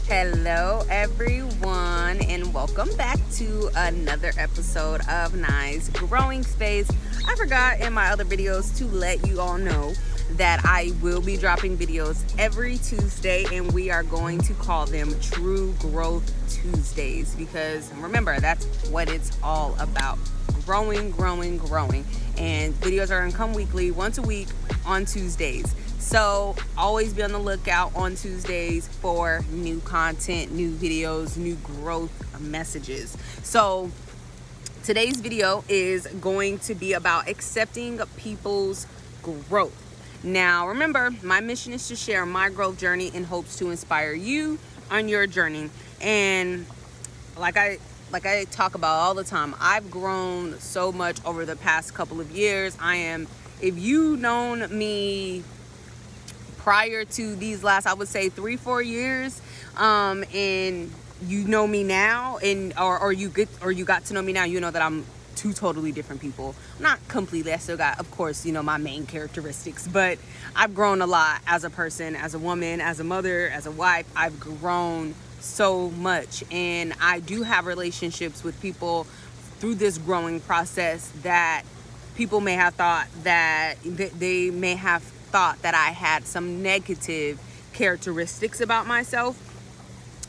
Hello, everyone, and welcome back to another episode of Nice Growing Space. I forgot in my other videos to let you all know that I will be dropping videos every Tuesday, and we are going to call them True Growth Tuesdays because remember, that's what it's all about. Growing. And videos are going to come weekly, once a week on Tuesdays. So always be on the lookout on Tuesdays for new content, new videos, new growth messages. So today's video is going to be about accepting people's growth. Now, remember, my mission is to share my growth journey in hopes to inspire you on your journey. And like I talk about all the time, I've grown so much over the past couple of years. If you known me prior to these last, I would say 3-4 years, and you know me now, and or you got to know me now, you know that I'm two totally different people. Not completely. I still got, of course, my main characteristics, but I've grown a lot as a person, as a woman, as a mother, as a wife. I've grown so much, and I do have relationships with people through this growing process that people may have thought that they may have thought that I had some negative characteristics about myself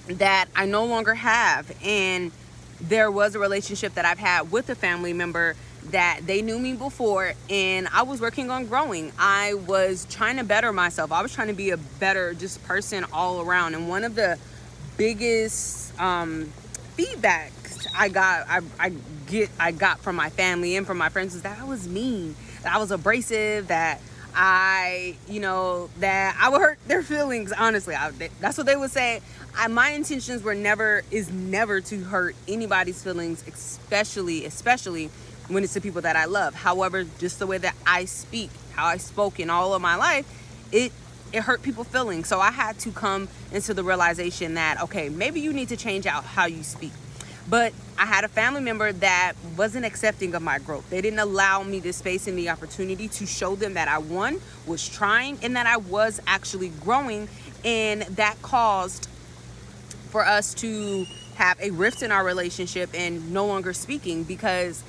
that I no longer have. And there was a relationship that I've had with a family member that they knew me before, and I was working on growing. I was trying to better myself. I was trying to be a better just person all around. And one of the biggest feedbacks I got from my family and from my friends was that I was mean, that I was abrasive, that that I would hurt their feelings. Honestly, that's what they would say. My intentions were never to hurt anybody's feelings, especially when it's the people that I love. However, just the way that I speak, how I spoke in all of my life, it hurt people's feelings. So I had to come into the realization that, okay, maybe you need to change out how you speak. But I had a family member that wasn't accepting of my growth. They didn't allow me the space and the opportunity to show them that I, one, was trying and that I was actually growing. And that caused for us to have a rift in our relationship and no longer speaking, because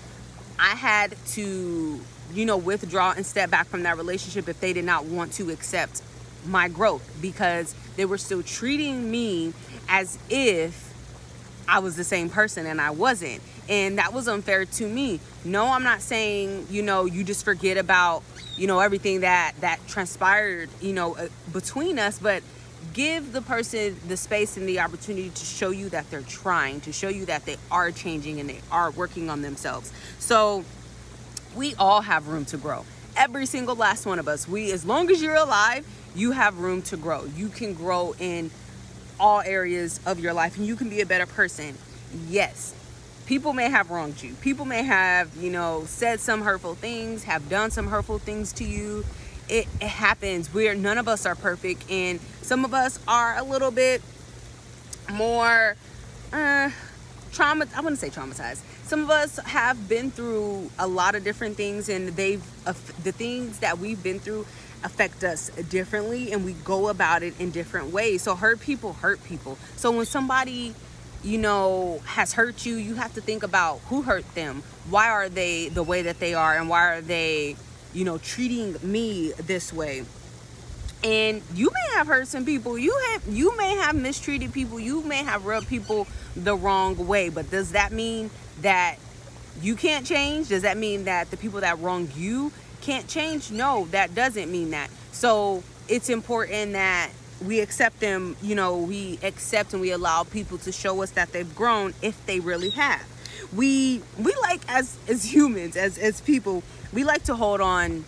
I had to, withdraw and step back from that relationship if they did not want to accept my growth, because they were still treating me as if I was the same person and I wasn't. And that was unfair to me. No, I'm not saying, you just forget about, everything that transpired, between us, but give the person the space and the opportunity to show you that they're trying, to show you that they are changing and they are working on themselves. So we all have room to grow. Every single last one of us. As long as you're alive, you have room to grow. You can grow in all areas of your life and you can be a better person. Yes, people may have wronged you. People may have, said some hurtful things, have done some hurtful things to you. It happens. None of us are perfect, and some of us are a little bit more I wouldn't say traumatized. Some of us have been through a lot of different things, and the things that we've been through affect us differently, and we go about it in different ways. So hurt people. So when somebody, has hurt you, you have to think about who hurt them. Why are they the way that they are, and why are they, treating me this way? And you may have hurt some people. You may have mistreated people. You may have rubbed people the wrong way. But does that mean that you can't change? Does that mean that the people that wronged you can't change? No, that doesn't mean that. So it's important that we accept them. We accept and we allow people to show us that they've grown if they really have. We like, as humans, as people, we like to hold on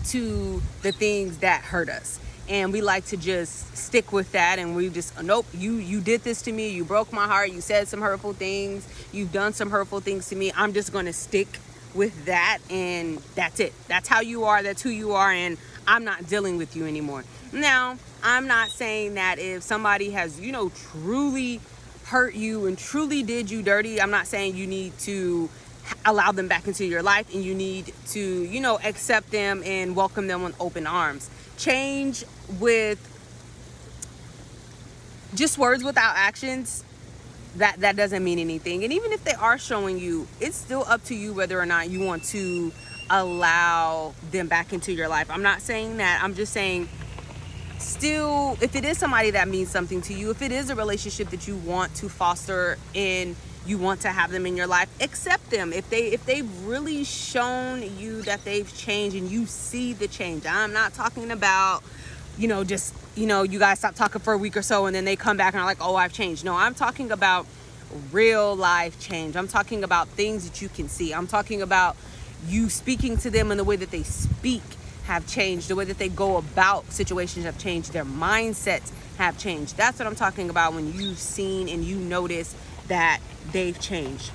to the things that hurt us, and we like to just stick with that, and we just, nope, you did this to me, you broke my heart, you said some hurtful things, you've done some hurtful things to me, I'm just going to stick with that, and that's it. That's how you are, that's who you are, and I'm not dealing with you anymore. Now, I'm not saying that if somebody has, truly hurt you and truly did you dirty, I'm not saying you need to allow them back into your life and you need to, accept them and welcome them with open arms. Change with just words without actions, that doesn't mean anything. And even if they are showing you, it's still up to you whether or not you want to allow them back into your life. I'm not saying that. I'm just saying, still, if it is somebody that means something to you, if it is a relationship that you want to foster and you want to have them in your life, accept them. If they've really shown you that they've changed and you see the change. I'm not talking about, just, you guys stop talking for a week or so and then they come back and are like, oh, I've changed. No, I'm talking about real life change. I'm talking about things that you can see. I'm talking about you speaking to them in the way that they speak have changed. The way that they go about situations have changed. Their mindsets have changed. That's what I'm talking about when you've seen and you notice that they've changed.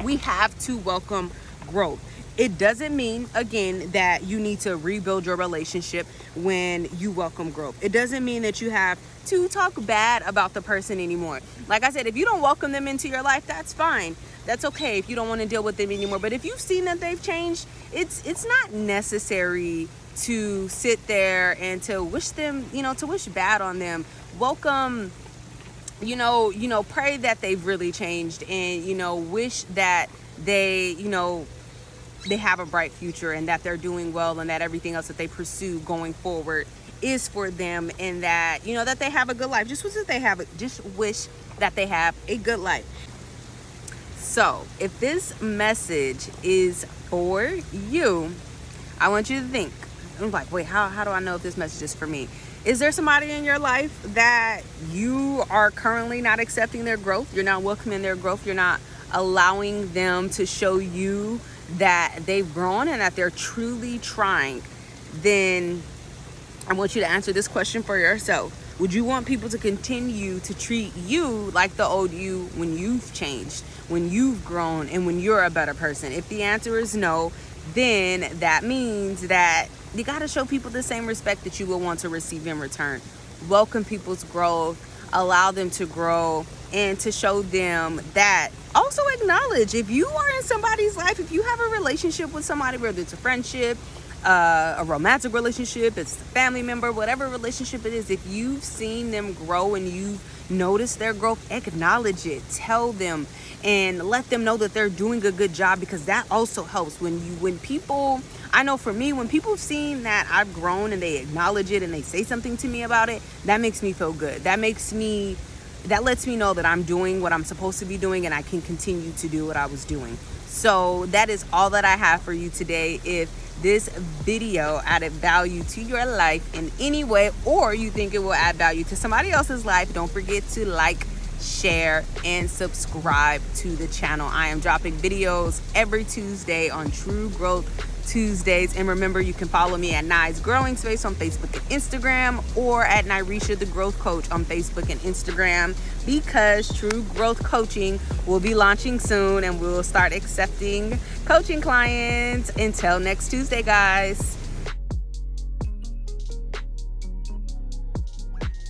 We have to welcome growth. It doesn't mean, again, that you need to rebuild your relationship when you welcome growth. It doesn't mean that you have to talk bad about the person anymore. Like I said, if you don't welcome them into your life, that's fine. That's okay if you don't want to deal with them anymore. But if you've seen that they've changed, it's not necessary to sit there and to wish them, to wish bad on them. Welcome, pray that they've really changed and, wish that they have a bright future and that they're doing well and that everything else that they pursue going forward is for them and that, that they have a good life. Just wish that they have a good life. So if this message is for you, I want you to think. I'm like, wait, how do I know if this message is for me? Is there somebody in your life that you are currently not accepting their growth? You're not welcoming their growth. You're not allowing them to show you that they've grown and that they're truly trying. Then I want you to answer this question for yourself. Would you want people to continue to treat you like the old you when you've changed, when you've grown, and when you're a better person? If the answer is no, then that means that you got to show people the same respect that you will want to receive in return. Welcome people's growth, allow them to grow, and to show them that. Also acknowledge if you are in somebody's life, if you have a relationship with somebody, whether it's a friendship, a romantic relationship, it's a family member, whatever relationship it is, if you've seen them grow and you've noticed their growth, acknowledge it, tell them, and let them know that they're doing a good job, because that also helps. When people, I know for me, when people have seen that I've grown and they acknowledge it and they say something to me about it, that makes me feel good. That lets me know that I'm doing what I'm supposed to be doing and I can continue to do what I was doing. So that is all that I have for you today. If this video added value to your life in any way, or you think it will add value to somebody else's life, don't forget to like, share, and subscribe to the channel. I am dropping videos every Tuesday on True Growth Tuesdays. And remember, you can follow me at Nai's Growing Space on Facebook and Instagram, or at Nairisha the Growth Coach on Facebook and Instagram, because True Growth Coaching will be launching soon and we'll start accepting coaching clients. Until next Tuesday, guys.